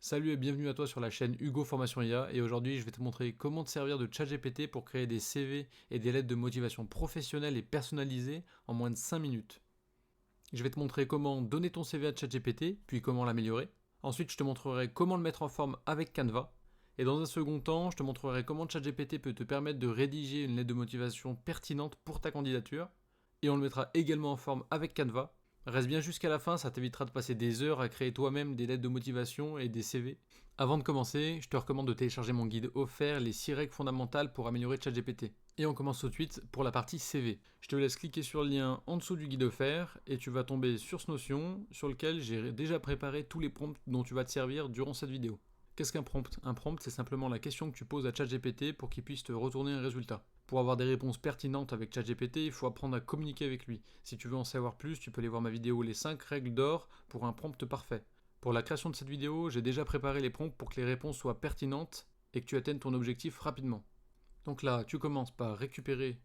Salut et bienvenue à toi sur la chaîne Hugo Formation IA et aujourd'hui je vais te montrer comment te servir de ChatGPT pour créer des CV et des lettres de motivation professionnelles et personnalisées en moins de 5 minutes. Je vais te montrer comment donner ton CV à ChatGPT, puis comment l'améliorer. Ensuite je te montrerai comment le mettre en forme avec Canva. Et dans un second temps, je te montrerai comment ChatGPT peut te permettre de rédiger une lettre de motivation pertinente pour ta candidature. Et on le mettra également en forme avec Canva. Reste bien jusqu'à la fin, ça t'évitera de passer des heures à créer toi-même des lettres de motivation et des CV. Avant de commencer, je te recommande de télécharger mon guide offert, les 6 règles fondamentales pour améliorer ChatGPT. Et on commence tout de suite pour la partie CV. Je te laisse cliquer sur le lien en dessous du guide offert et tu vas tomber sur ce Notion sur lequel j'ai déjà préparé tous les prompts dont tu vas te servir durant cette vidéo. Qu'est-ce qu'un prompt? Un prompt, c'est simplement la question que tu poses à ChatGPT pour qu'il puisse te retourner un résultat. Pour avoir des réponses pertinentes avec ChatGPT, il faut apprendre à communiquer avec lui. Si tu veux en savoir plus, tu peux aller voir ma vidéo Les 5 règles d'or pour un prompt parfait. Pour la création de cette vidéo, j'ai déjà préparé les prompts pour que les réponses soient pertinentes et que tu atteignes ton objectif rapidement. Donc là, tu commences par récupérer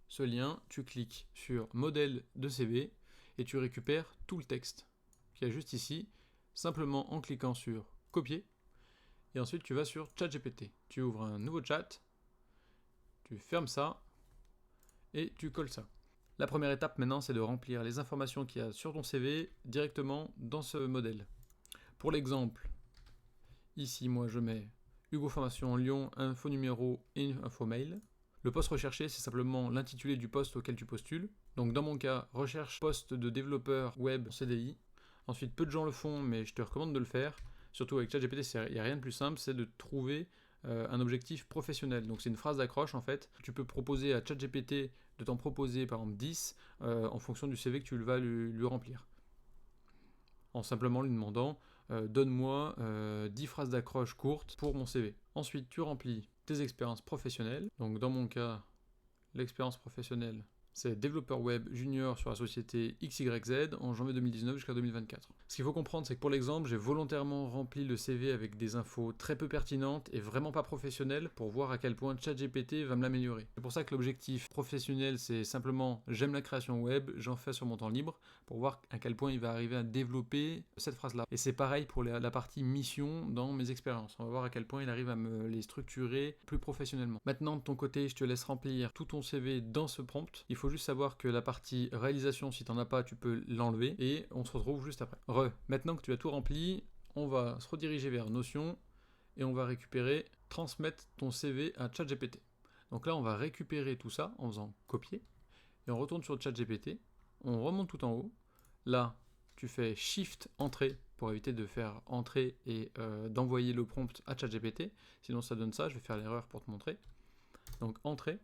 ce lien, tu cliques sur modèle de CV et tu récupères tout le texte qu'il y a juste ici, simplement en cliquant sur copier. Et ensuite, tu vas sur ChatGPT. Tu ouvres un nouveau chat, tu fermes ça et tu colles ça. La première étape maintenant, c'est de remplir les informations qu'il y a sur ton CV directement dans ce modèle. Pour l'exemple, ici, moi, je mets Hugo Formation Lyon, info numéro et info mail. Le poste recherché, c'est simplement l'intitulé du poste auquel tu postules. Donc dans mon cas, recherche poste de développeur web CDI. Ensuite, peu de gens le font, mais je te recommande de le faire. Surtout avec ChatGPT, il n'y a rien de plus simple, c'est de trouver un objectif professionnel. Donc c'est une phrase d'accroche en fait. Tu peux proposer à ChatGPT de t'en proposer par exemple 10 en fonction du CV que tu vas lui remplir. En simplement lui demandant donne-moi 10 phrases d'accroche courtes pour mon CV. Ensuite, tu remplis tes expériences professionnelles. Donc dans mon cas, l'expérience professionnelle, c'est développeur web junior sur la société XYZ en janvier 2019 jusqu'à 2024. Ce qu'il faut comprendre, c'est que pour l'exemple, j'ai volontairement rempli le CV avec des infos très peu pertinentes et vraiment pas professionnelles pour voir à quel point ChatGPT va me l'améliorer. C'est pour ça que l'objectif professionnel, c'est simplement j'aime la création web, j'en fais sur mon temps libre pour voir à quel point il va arriver à développer cette phrase-là. Et c'est pareil pour la partie mission dans mes expériences. On va voir à quel point il arrive à me les structurer plus professionnellement. Maintenant, de ton côté, je te laisse remplir tout ton CV dans ce prompt. Il faut juste savoir que la partie réalisation, si t'en as pas, tu peux l'enlever et on se retrouve juste après. Maintenant que tu as tout rempli, on va se rediriger vers Notion et on va récupérer, transmettre ton CV à ChatGPT. Donc là, on va récupérer tout ça en faisant copier et on retourne sur ChatGPT, on remonte tout en haut. Là, tu fais Shift Entrée pour éviter de faire entrer et d'envoyer le prompt à ChatGPT. Sinon, ça donne ça. Je vais faire l'erreur pour te montrer. Donc, Entrée.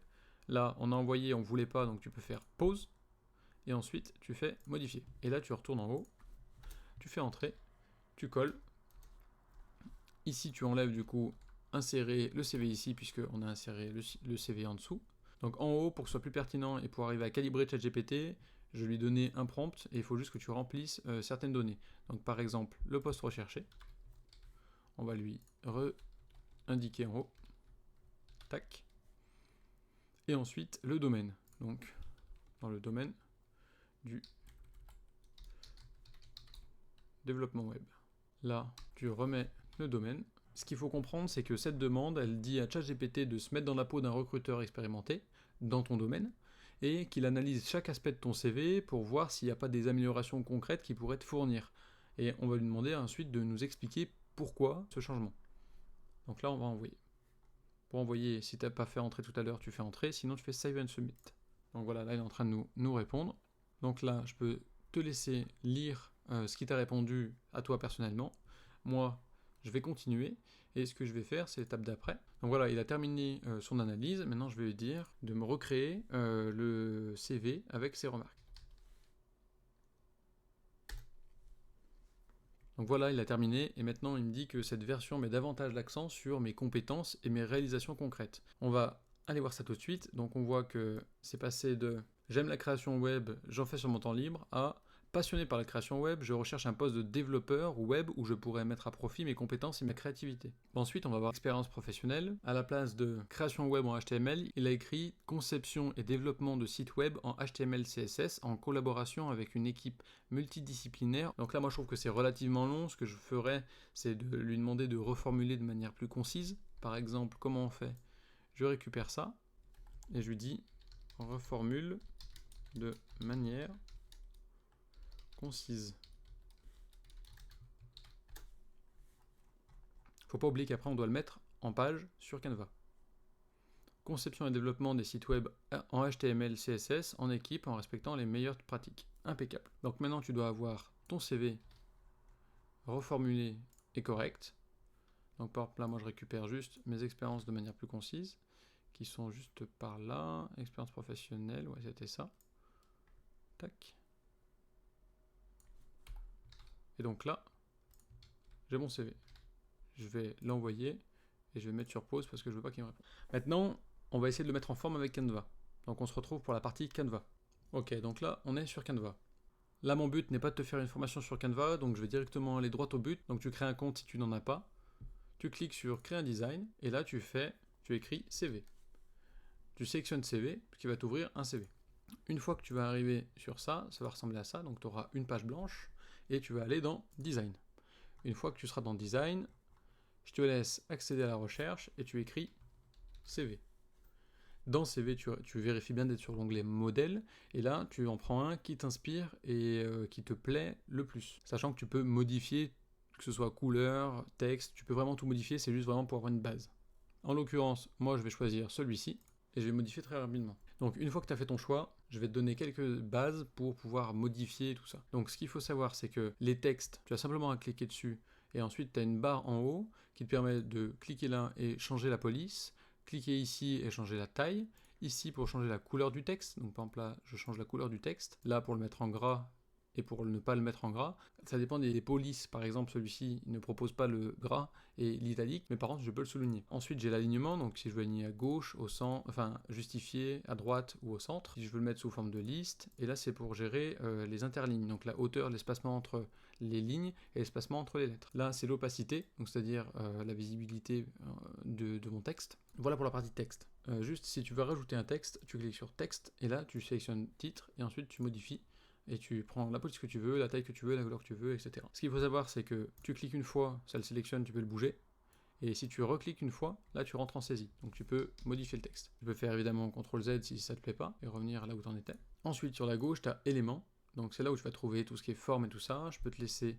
Là, on a envoyé, on ne voulait pas, donc tu peux faire pause. Et ensuite, tu fais modifier. Et là, tu retournes en haut. Tu fais entrer. Tu colles. Ici, tu enlèves du coup insérer le CV ici, puisqu'on a inséré le CV en dessous. Donc en haut, pour que ce soit plus pertinent et pour arriver à calibrer ChatGPT, je lui ai donné un prompt et il faut juste que tu remplisses certaines données. Donc par exemple, le poste recherché. On va lui indiquer en haut. Tac. Et ensuite, le domaine. Donc, dans le domaine du développement web. Là, tu remets le domaine. Ce qu'il faut comprendre, c'est que cette demande, elle dit à ChatGPT de se mettre dans la peau d'un recruteur expérimenté dans ton domaine et qu'il analyse chaque aspect de ton CV pour voir s'il n'y a pas des améliorations concrètes qu'il pourrait te fournir. Et on va lui demander ensuite de nous expliquer pourquoi ce changement. Donc là, on va envoyer. Pour envoyer, si tu n'as pas fait entrer tout à l'heure, tu fais entrer, sinon tu fais Save and Submit. Donc voilà, là il est en train de nous répondre. Donc là, je peux te laisser lire ce qui t'a répondu à toi personnellement. Moi, je vais continuer, et ce que je vais faire, c'est l'étape d'après. Donc voilà, il a terminé son analyse, maintenant je vais lui dire de me recréer le CV avec ses remarques. Donc voilà, il a terminé, et maintenant il me dit que cette version met davantage l'accent sur mes compétences et mes réalisations concrètes. On va aller voir ça tout de suite. Donc on voit que c'est passé de « j'aime la création web, j'en fais sur mon temps libre » à Passionné par la création web, je recherche un poste de développeur web où je pourrais mettre à profit mes compétences et ma créativité. Ensuite, on va voir expérience professionnelle. À la place de création web en HTML, il a écrit conception et développement de sites web en HTML CSS en collaboration avec une équipe multidisciplinaire. Donc là, moi, je trouve que c'est relativement long. Ce que je ferais, c'est de lui demander de reformuler de manière plus concise. Par exemple, comment on fait? Je récupère ça et je lui dis reformule de manière concise. Faut pas oublier qu'après on doit le mettre en page sur Canva. Conception et développement des sites web en HTML, CSS, en équipe, en respectant les meilleures pratiques. Impeccable. Donc maintenant tu dois avoir ton CV reformulé et correct. Donc par exemple là moi je récupère juste mes expériences de manière plus concise, qui sont juste par là. Expérience professionnelle, ouais c'était ça. Tac. Et donc là, j'ai mon CV. Je vais l'envoyer et je vais mettre sur pause parce que je veux pas qu'il me réponde. Maintenant, on va essayer de le mettre en forme avec Canva. Donc on se retrouve pour la partie Canva. Ok, donc là, on est sur Canva. Là, mon but n'est pas de te faire une formation sur Canva, donc je vais directement aller droit au but. Donc tu crées un compte si tu n'en as pas. Tu cliques sur créer un design et là tu écris CV. Tu sélectionnes CV, ce qui va t'ouvrir un CV. Une fois que tu vas arriver sur ça, ça va ressembler à ça, donc tu auras une page blanche et tu vas aller dans Design. Une fois que tu seras dans Design, je te laisse accéder à la recherche et tu écris CV. Dans CV, tu vérifies bien d'être sur l'onglet modèle et là, tu en prends un qui t'inspire et qui te plaît le plus. Sachant que tu peux modifier, que ce soit couleur, texte, tu peux vraiment tout modifier, c'est juste vraiment pour avoir une base. En l'occurrence, moi je vais choisir celui-ci et je vais modifier très rapidement. Donc une fois que tu as fait ton choix, je vais te donner quelques bases pour pouvoir modifier tout ça. Donc ce qu'il faut savoir, c'est que les textes, tu as simplement à cliquer dessus et ensuite tu as une barre en haut qui te permet de cliquer là et changer la police, cliquer ici et changer la taille, ici pour changer la couleur du texte, donc par exemple là je change la couleur du texte, là pour le mettre en gras et pour ne pas le mettre en gras. Ça dépend des polices, par exemple celui-ci ne propose pas le gras et l'italique, mais par contre je peux le souligner. Ensuite j'ai l'alignement, donc si je veux aligner à gauche, au centre, enfin justifier à droite ou au centre, si je veux le mettre sous forme de liste, et là c'est pour gérer les interlignes, donc la hauteur, l'espacement entre les lignes et l'espacement entre les lettres. Là c'est l'opacité, donc c'est-à-dire la visibilité de mon texte. Voilà pour la partie texte. Juste si tu veux rajouter un texte, tu cliques sur texte, et là tu sélectionnes titre, et ensuite tu modifies et tu prends la police que tu veux, la taille que tu veux, la couleur que tu veux, etc. Ce qu'il faut savoir, c'est que tu cliques une fois, ça le sélectionne, tu peux le bouger, et si tu recliques une fois, là tu rentres en saisie, donc tu peux modifier le texte. Tu peux faire évidemment CTRL Z si ça te plaît pas, et revenir là où tu en étais. Ensuite sur la gauche, tu as éléments, donc c'est là où tu vas trouver tout ce qui est forme et tout ça. Je peux te laisser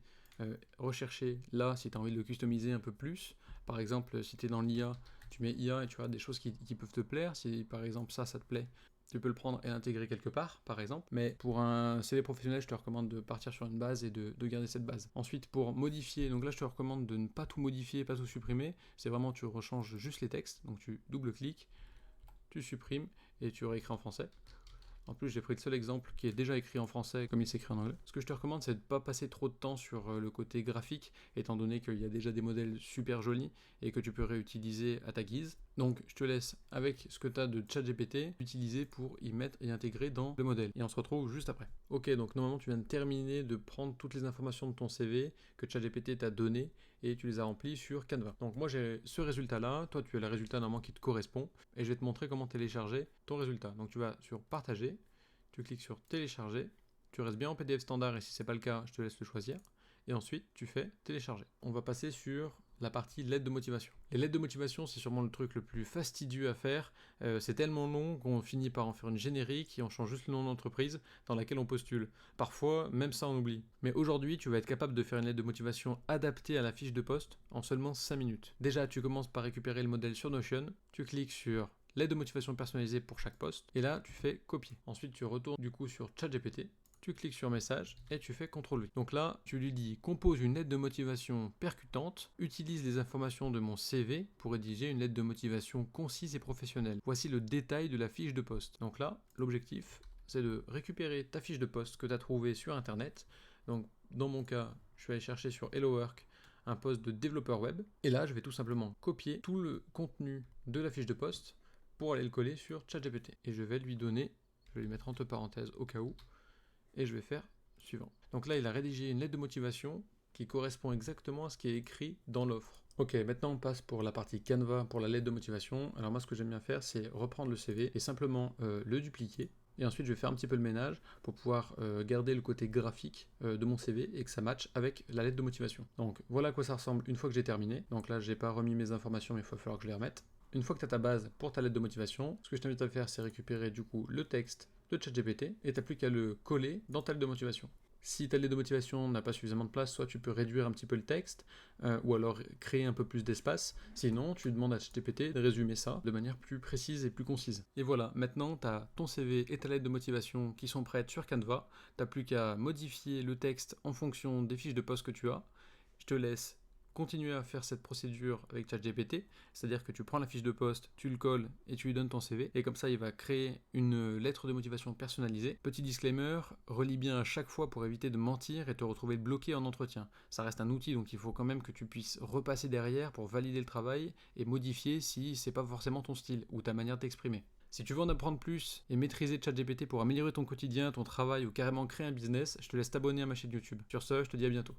rechercher là si tu as envie de le customiser un peu plus. Par exemple, si tu es dans l'IA, tu mets IA et tu as des choses qui peuvent te plaire. Si par exemple ça te plaît, tu peux le prendre et l'intégrer quelque part, par exemple. Mais pour un CV professionnel, je te recommande de partir sur une base et de garder cette base. Ensuite, pour modifier, donc là, je te recommande de ne pas tout modifier, pas tout supprimer. C'est vraiment, tu rechanges juste les textes. Donc tu double-cliques, tu supprimes et tu réécris en français. En plus, j'ai pris le seul exemple qui est déjà écrit en français comme il s'écrit en anglais. Ce que je te recommande, c'est de ne pas passer trop de temps sur le côté graphique, étant donné qu'il y a déjà des modèles super jolis et que tu peux réutiliser à ta guise. Donc, je te laisse avec ce que tu as de ChatGPT utiliser pour y mettre et intégrer dans le modèle. Et on se retrouve juste après. Ok, donc normalement, tu viens de terminer de prendre toutes les informations de ton CV que ChatGPT t'a donné et tu les as remplis sur Canva. Donc moi j'ai ce résultat là, toi tu as le résultat normalement qui te correspond et je vais te montrer comment télécharger ton résultat. Donc tu vas sur partager, tu cliques sur télécharger, tu restes bien en PDF standard et si c'est pas le cas, je te laisse le choisir et ensuite tu fais télécharger. On va passer sur la partie lettre de motivation. Les lettres de motivation, c'est sûrement le truc le plus fastidieux à faire. C'est tellement long qu'on finit par en faire une générique et on change juste le nom d'entreprise dans laquelle on postule. Parfois, même ça on oublie. Mais aujourd'hui, tu vas être capable de faire une lettre de motivation adaptée à la fiche de poste en seulement 5 minutes. Déjà, tu commences par récupérer le modèle sur Notion, tu cliques sur lettre de motivation personnalisée pour chaque poste, et là, tu fais copier. Ensuite, tu retournes du coup sur ChatGPT, tu cliques sur message et tu fais CTRL-V. Donc là, tu lui dis compose une lettre de motivation percutante, utilise les informations de mon CV pour rédiger une lettre de motivation concise et professionnelle. Voici le détail de la fiche de poste. Donc là, l'objectif, c'est de récupérer ta fiche de poste que tu as trouvée sur internet. Donc dans mon cas, je vais aller chercher sur Hello Work un poste de développeur web. Et là, je vais tout simplement copier tout le contenu de la fiche de poste pour aller le coller sur ChatGPT. Et je vais lui donner, je vais lui mettre entre parenthèses au cas où, et je vais faire suivant. Donc là, il a rédigé une lettre de motivation qui correspond exactement à ce qui est écrit dans l'offre. Ok, maintenant on passe pour la partie Canva, pour la lettre de motivation. Alors moi, ce que j'aime bien faire, c'est reprendre le CV et simplement le dupliquer. Et ensuite, je vais faire un petit peu le ménage pour pouvoir garder le côté graphique de mon CV et que ça matche avec la lettre de motivation. Donc voilà à quoi ça ressemble une fois que j'ai terminé. Donc là, j'ai pas remis mes informations, mais il va falloir que je les remette. Une fois que tu as ta base pour ta lettre de motivation, ce que je t'invite à faire, c'est récupérer du coup le texte de ChatGPT et tu n'as plus qu'à le coller dans ta lettre de motivation. Si ta lettre de motivation n'a pas suffisamment de place, soit tu peux réduire un petit peu le texte, ou alors créer un peu plus d'espace. Sinon, tu demandes à ChatGPT de résumer ça de manière plus précise et plus concise. Et voilà, maintenant, tu as ton CV et ta lettre de motivation qui sont prêtes sur Canva. Tu n'as plus qu'à modifier le texte en fonction des fiches de poste que tu as. Je te laisse continuer à faire cette procédure avec ChatGPT, c'est-à-dire que tu prends la fiche de poste, tu le colles et tu lui donnes ton CV, et comme ça il va créer une lettre de motivation personnalisée. Petit disclaimer, relis bien à chaque fois pour éviter de mentir et te retrouver bloqué en entretien. Ça reste un outil, donc il faut quand même que tu puisses repasser derrière pour valider le travail et modifier si c'est pas forcément ton style ou ta manière d'exprimer. Si tu veux en apprendre plus et maîtriser ChatGPT pour améliorer ton quotidien, ton travail ou carrément créer un business, je te laisse t'abonner à ma chaîne YouTube. Sur ce, je te dis à bientôt.